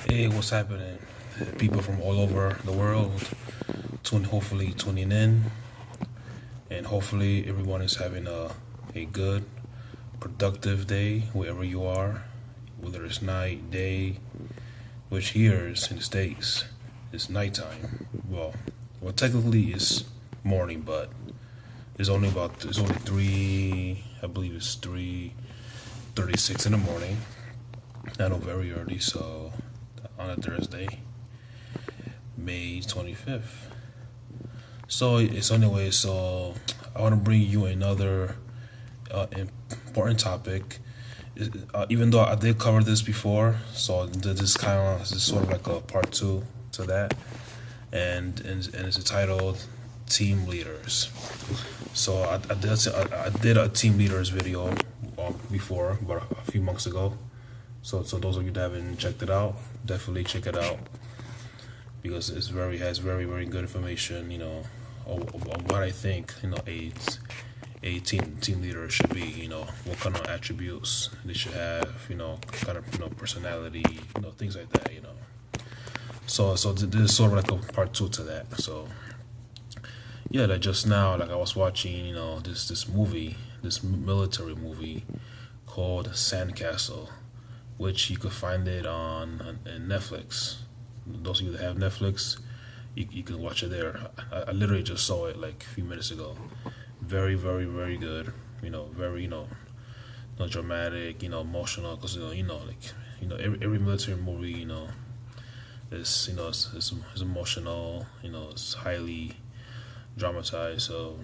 Hey, what's happening? People from all over the world, hopefully tuning in, and hopefully everyone is having a good, productive day wherever you are, whether it's night, day, which here is in the States, it's nighttime. Well, technically it's morning, but it's only three, I believe it's 3:36 in the morning. I know very early, so on a Thursday, May 25th. So it's anyway. So I want to bring you another important topic. Even though I did cover this before, so this is sort of like a part two to that, and it's entitled "Team Leaders." So I did a team leaders video before, about a few months ago. So those of you that haven't checked it out, definitely check it out because has very good information. On what I think a team leader should be. What kind of attributes they should have. Kind of personality. Things like that. So this is sort of like a part two to that. So yeah, like just now, like I was watching this movie, this military movie called Sandcastle, which you could find it on Netflix. Those of you that have Netflix, you can watch it there. I literally just saw it like a few minutes ago. Very good. Very dramatic. Emotional because every military movie is it's emotional. It's highly dramatized. So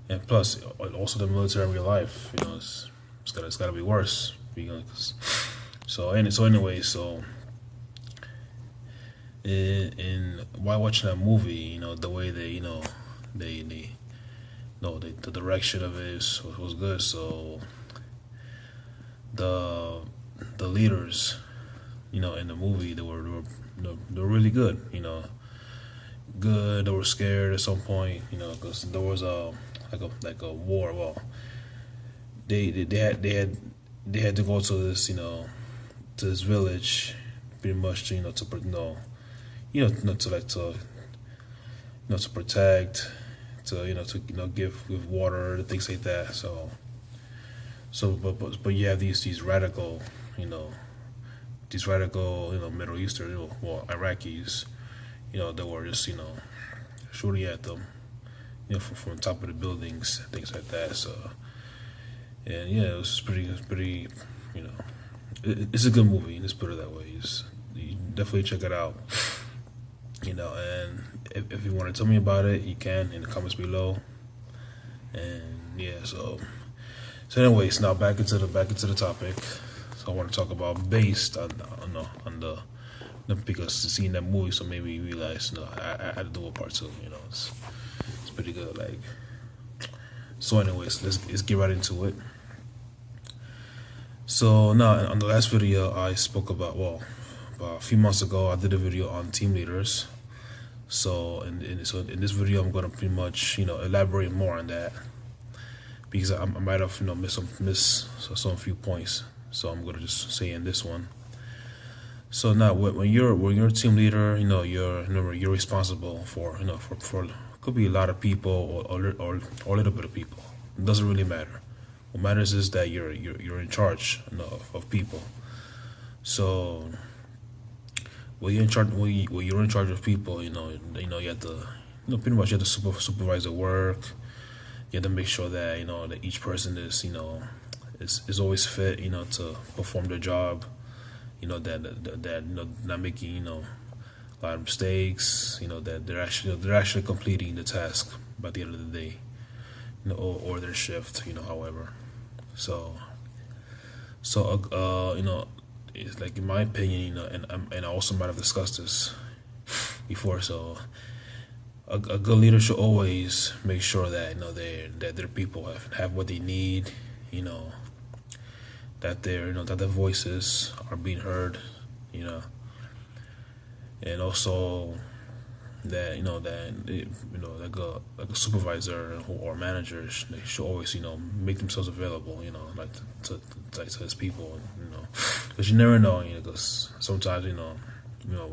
and plus also the military in real life. It's gotta be worse. So in while watching that movie, the way the direction of it was good. So the the leaders, in the movie, they were really good. Good. They were scared at some point. Because there was like a war. Well, they had to go to this to this village, pretty much to protect, to give water, things like that. But you have these radical, Middle Eastern, Iraqis, that were just shooting at them, from top of the buildings, things like that. So and yeah, it's pretty, it's a good movie. Let's put it that way. You definitely check it out. And if you want to tell me about it, you can in the comments below. And yeah, anyways, now back into the topic. So I want to talk about based on the because seeing that movie, so maybe you realize I had to do a part two. It's pretty good. Like so, anyways, let's get right into it. So now on the last video I spoke about a few months ago I did a video on team leaders. So in this video I'm gonna pretty much elaborate more on that because I might have missed some few points. So I'm gonna just say in this one. So now when you're a team leader, you're responsible for for could be a lot of people or a little bit of people. It doesn't really matter. What matters is that you're in charge of people. So when you're in charge of people, you have to pretty much you have to supervise the work. You have to make sure that that each person is always fit to perform their job. That not making a lot of mistakes. That they're actually completing the task by the end of the day. Or their shift. However. So it's like in my opinion, and I also might have discussed this before. So a good leader should always make sure that that their people have what they need. That that their voices are being heard. And also that like a supervisor or managers, they should always make themselves available like to his people, because you never know, because sometimes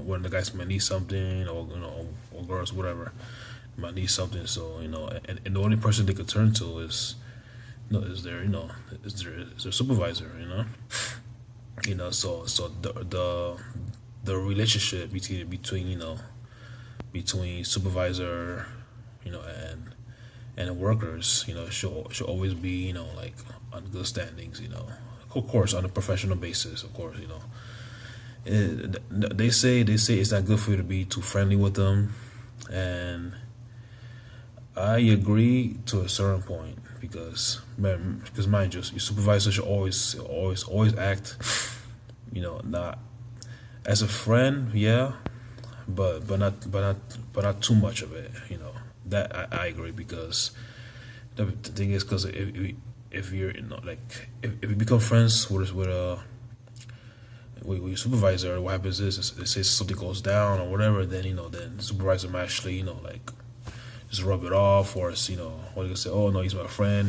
when the guys might need something, or or girls, whatever, might need something. So and the only person they could turn to is is their supervisor. So the relationship between supervisor, and the workers, should always be like on good standings. Of course, on a professional basis, of course. They say it's not good for you to be too friendly with them, and I agree to a certain point, because mind you, your supervisor should always act, not as a friend, yeah, but not too much of it. That I agree, because the thing is, because if you're like if you become friends with your supervisor, what happens is, let's say something goes down or whatever, then then the supervisor might actually like just rub it off, or or you can say, oh no, he's my friend,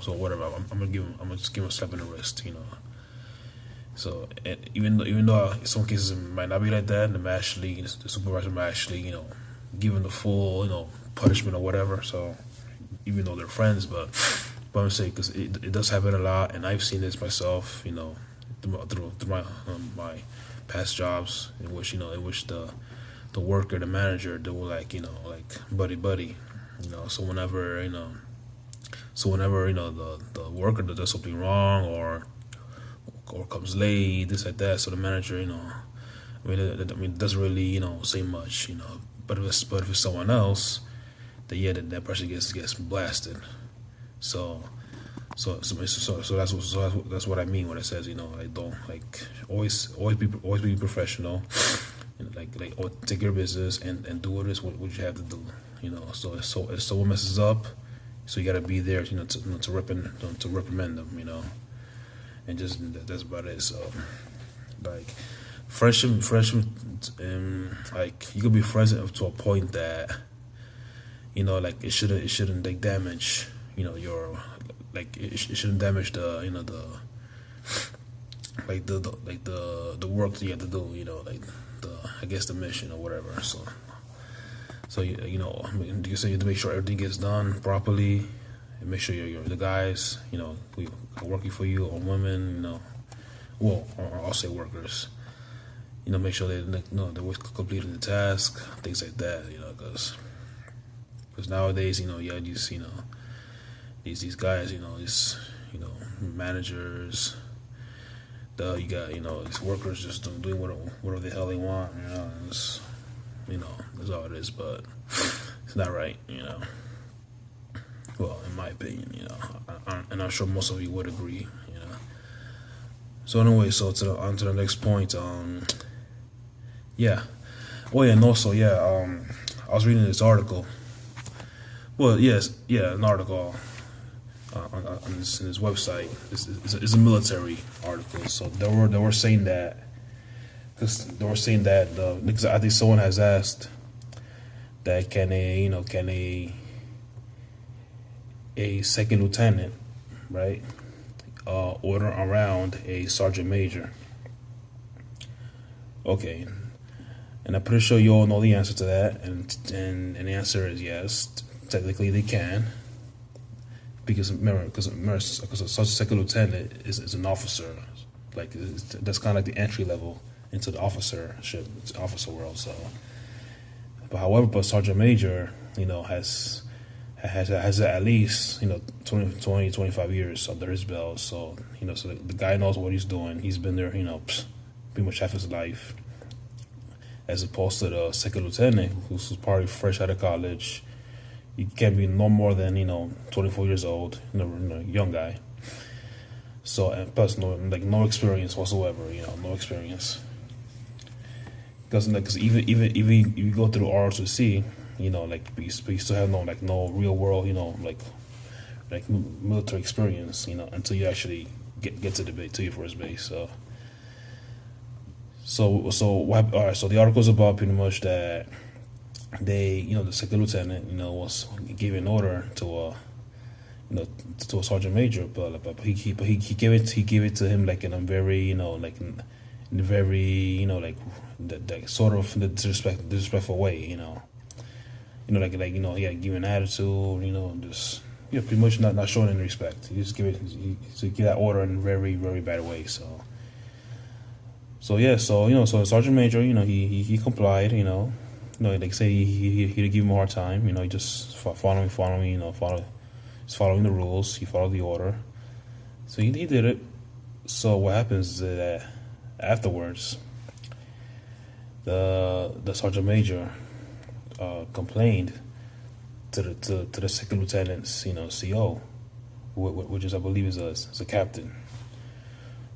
so whatever. I'm gonna just give him a slap in the wrist. So, and even though in some cases it might not be like that, the supervisor might actually give him the full punishment or whatever. So even though they're friends, but I'm saying, because it does happen a lot, and I've seen this myself, through my past jobs, in which the worker, the manager, they were like buddy, so whenever the worker does something wrong, or comes late, this like that, so the manager, it doesn't really say much, but if it's someone else, then yeah, that person gets blasted. So that's what I mean when it says, don't, like, always be professional, and like take your business and do what you have to do. So if someone messes up, so you gotta be there, to reprimand them, and just that's about it. So, like, friendship, like, you could be friends up to a point that like it shouldn't like damage your, like, it shouldn't damage the the work that you have to do, like I guess the mission or whatever. So you you say, to make sure everything gets done properly, and make sure the guys who are working for you, or women, or I'll say workers, make sure they're completing the task, things like that, because nowadays, yeah, just these guys, these managers, you got these workers just doing whatever the hell they want, it's, that's all it is, but it's not right, well, in my opinion, and I'm sure most of you would agree, So anyway, so on to the next point. Yeah. Oh yeah, and also, yeah, I was reading this article. Well, yes, yeah, an article on this website. It's a military article. So they were saying that, because I think someone has asked that, can a second lieutenant, right, order around a sergeant major? Okay, and I'm pretty sure you all know the answer to that, and the answer is yes. Technically, they can, because remember, because a second lieutenant is an officer, like, that's kind of like the entry level into the officer world. So, but however, sergeant major, has at least 20, 25 years under his belt. So so the guy knows what he's doing. He's been there pretty much half his life, as opposed to the second lieutenant, who's probably fresh out of college. He can't be no more than 24 years old, young guy. So, and plus no experience whatsoever, no experience. Because even if you go through ROTC, like, you still have no real world, like military experience, until you actually get to your first base. So the article is about pretty much that they, the second lieutenant, was giving an order to to a sergeant major, but he gave it to him like in a very, like in a very, that sort of the disrespectful way, he had given an attitude, just pretty much not showing any respect. He just give that order in a very, very bad way. So so the sergeant major, he complied, like say he give him a hard time, he just following, he's following the rules, he followed the order. So he did it. So what happens is that afterwards, the sergeant major complained to the second lieutenant's CO, which is I believe is a captain.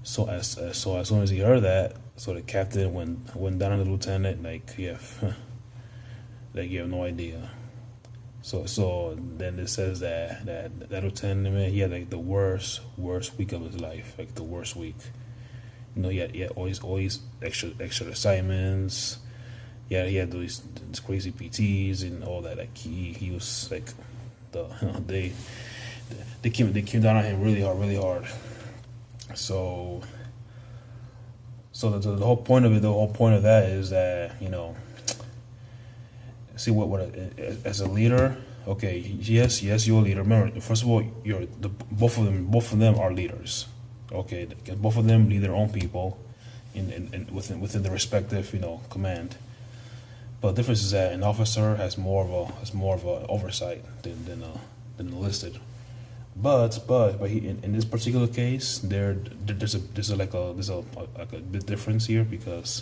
So as soon as he heard that, so the captain went down on the lieutenant like you have no idea. So then it says that lieutenant, man, he had like the worst week of his life, like the worst week. He had always extra assignments. Yeah, he had these crazy PTs and all that. Like he was like they came down on him really hard. So the whole point of that is that see what as a leader. Okay, yes, you're a leader. Remember, first of all, both of them are leaders. Okay, both of them lead their own people in within the respective command. But the difference is that an officer has more of a oversight than enlisted. But in this particular case, there's a bit difference here because,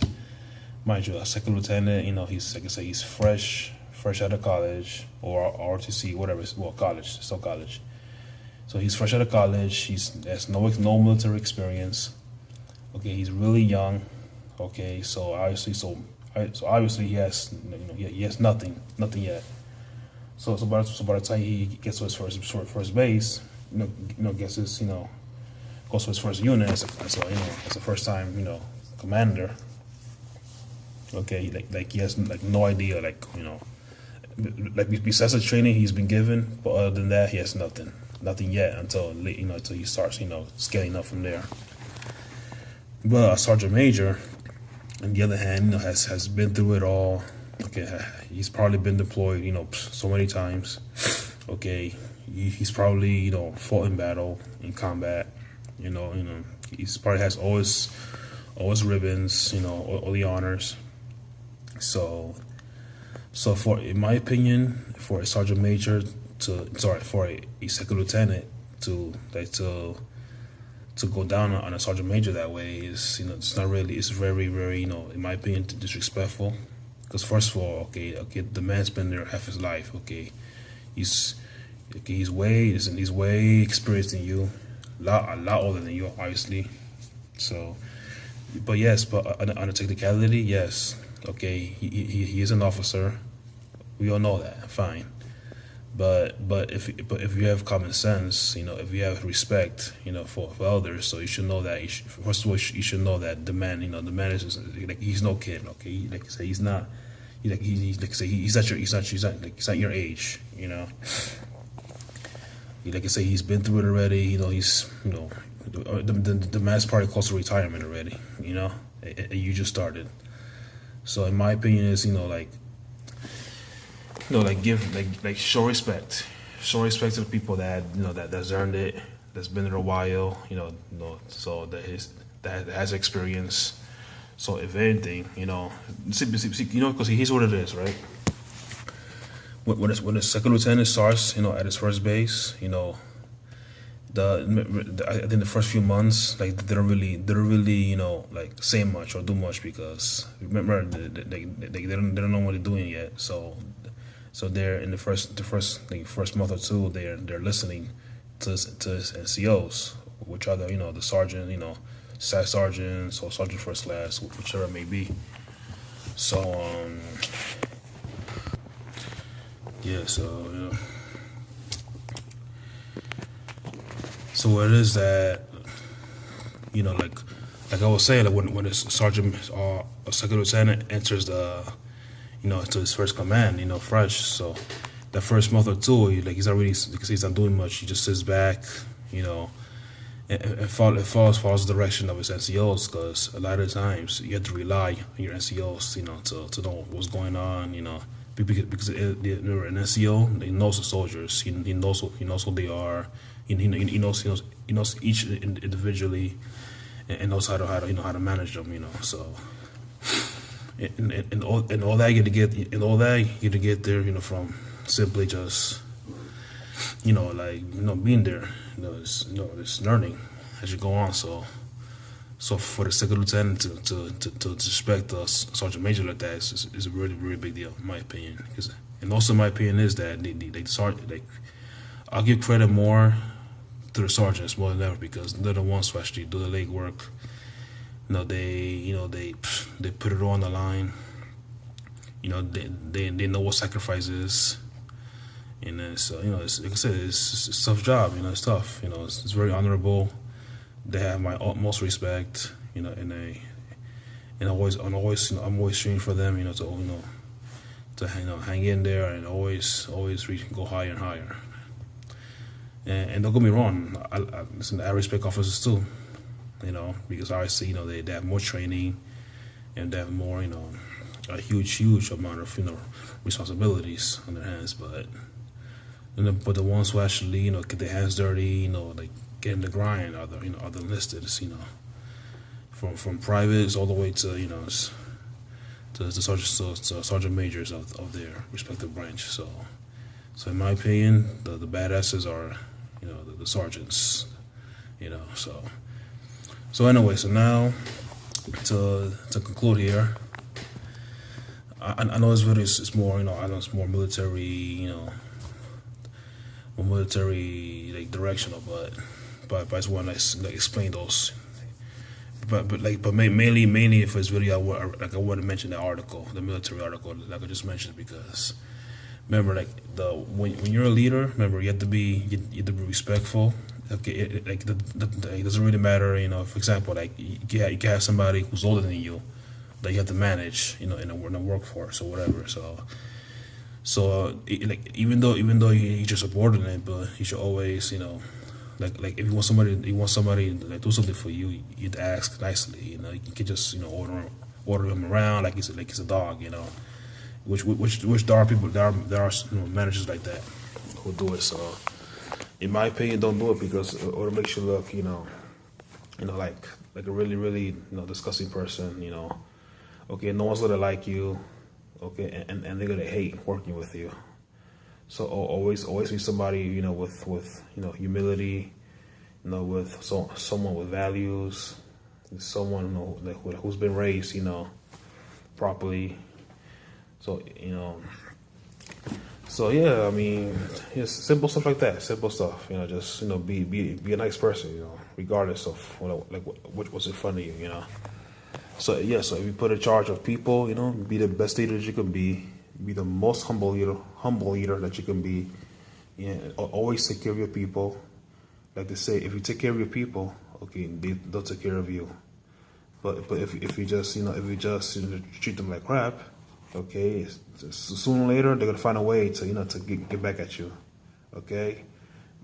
mind you, a second lieutenant, he's like I say, he's fresh out of college or ROTC, whatever. Well, college, still college. So he's fresh out of college. He has no military experience. Okay, he's really young. Okay, so obviously he has nothing yet. So by the time he gets to his first base, gets his goes to his first unit as a first time commander. Okay, like he has like no idea like besides the training he's been given, but other than that he has nothing yet until he starts scaling up from there. But a sergeant major, on the other hand, has been through it all. Okay, he's probably been deployed, so many times. Okay, he's probably fought in battle, in combat. He's probably has always ribbons, all the honors. So for in my opinion, for a sergeant major for a second lieutenant to go down on a sergeant major that way is it's not really, it's very, very in my opinion disrespectful. Because first of all, okay, the man's been there half his life. Okay, he's way experienced than you, a lot older than you, obviously. So, but on a technicality, yes, okay, he is an officer. We all know that, fine. But if you have common sense, if you have respect, for elders, so you should know that. First of all, you should know that the man is just, like he's no kid. Okay, like I say, he's not. He's not your age. Like I say, he's been through it already. He's the man's probably close to retirement already. And you just started. So in my opinion, is give show respect to the people that that's earned it, that's been there a while, so that has experience. So if anything, because here's what it is, right? When a second lieutenant starts, at his first base, I think the first few months, like they don't really, like say much or do much because remember they don't know what they're doing yet. So they're in the first month or two, they're listening to NCOs, which are the sergeant, staff sergeants or sergeant first class, whichever it may be. So so what it is that like I was saying, like when a sergeant or a second lieutenant enters the to his first command, fresh. So the first month or two, he's not really, because he's not doing much. He just sits back, you know, and follows the direction of his NCOs, because a lot of times you have to rely on your NCOs, you know, to know what's going on, you know, because they're an NCO, he knows the soldiers, he knows who they are, he knows each individually, and knows how to manage them, you know. So and all that you get to get there, you know, from simply just, you know, like, you know, being there, it's learning as you go on. So for the second lieutenant to respect a sergeant major like that is a really, really big deal, in my opinion. And also my opinion is that the sergeant, like, I'll give credit more to the sergeants more than ever, because they're the ones who actually do the legwork. They put it on the line. You know, they know what sacrifice is. And it's, you know, it's, like I said, it's a tough job. You know, it's tough. You know, it's very honorable. They have my utmost respect. You know, and I'm always, you know, I'm always cheering for them. You know, to hang in there and always go higher and higher. And don't get me wrong, I respect officers too. You know, because obviously, you know, they have more training, and they have more, you know, a huge amount of, you know, responsibilities on their hands. But the ones who actually, you know, get their hands dirty, you know, like get in the grind, are the enlisted, you know, from privates all the way to, you know, to sergeant majors of their respective branch. So in my opinion, the badasses are, you know, the sergeants, you know. So anyway, so now to conclude here, I know this video is more, you know, I know it's more military, you know, more military, like, directional, but I just want to, like, explain those. But mainly for this video, I want to mention the article, the military article, like I just mentioned, because remember, like, when you're a leader, remember, you have to be respectful. Okay, it doesn't really matter, you know. For example, like, you can have somebody who's older than you that you have to manage, you know, in a workforce or whatever. So like, even though you're your subordinate, but you should always, you know, like if you want somebody to, like, do something for you, you'd ask nicely, you know. You can just, you know, order him around like he's a dog, you know. Which there are people, there are, you know, managers like that who do it. So in my opinion, don't do it, because it makes you look, you know, like a really, really, you know, disgusting person, you know. Okay, no one's gonna like you, okay, and they're gonna hate working with you. So always be somebody, you know, with you know, humility, you know, with someone with values, someone, you know, who's been raised, you know, properly. So, you know. So yeah, I mean, it's simple stuff like that. Simple stuff, you know. Just, you know, be a nice person, you know, regardless of what's in front of you, you know. So yeah, so if you put in charge of people, you know, be the best leader that you can be the most humble leader that you can be. Yeah, always take care of your people. Like they say, if you take care of your people, okay, they'll take care of you. But if you just, you know, treat them like crap, okay, sooner or later they're gonna find a way to, you know, to get back at you, okay?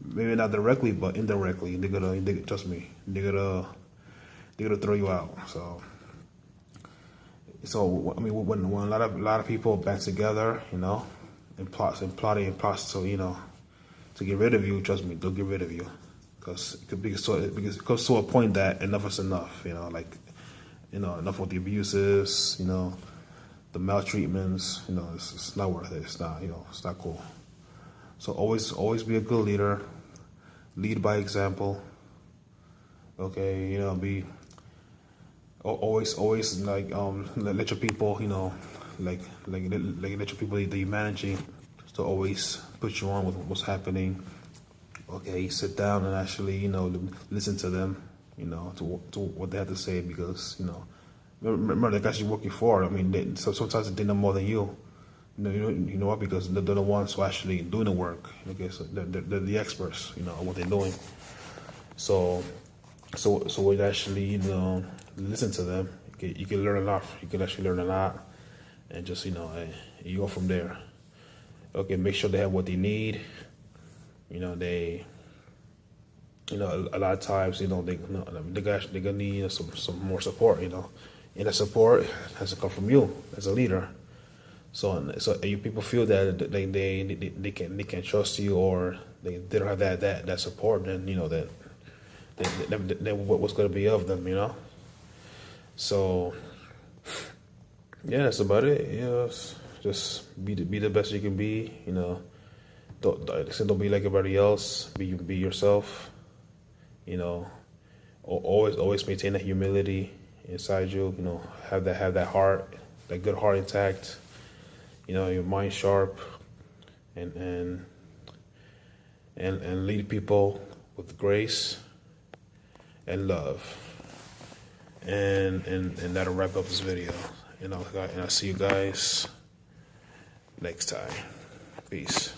Maybe not directly, but indirectly. Trust me, they're gonna throw you out. So I mean, when a lot of people band together, you know, and plotting to, you know, to get rid of you, trust me, they'll get rid of you, because it comes to a point that enough is enough, you know, like, you know, enough with the abuses, you know, the maltreatments, you know, it's not worth it. It's not, you know, it's not cool. So always be a good leader. Lead by example. Okay, you know, always like, let your people, you know, like let your people that you're managing to always put you on with what's happening. Okay, sit down and actually, you know, listen to them, you know, to what they have to say, because, you know, remember, the guys you're working for, I mean, so sometimes they know more than you. You know what? Because they're the ones who actually doing the work. Okay, so they're the experts, you know, what they're doing. So we actually, you know, listen to them. You can learn a lot. You can actually learn a lot, and just, you know, you go from there. Okay, make sure they have what they need. A lot of times, they're gonna need some more support. And the support has to come from you as a leader. So you people feel that they can trust you, or they don't have that support, then then what's going to be of them, So yeah, that's about it. Just be the best you can be. Don't be like everybody else. Be yourself. Always maintain that humility inside you. Have that heart, that good heart intact. Your mind sharp, and lead people with grace and love. And that'll wrap up this video. And I'll see you guys next time. Peace.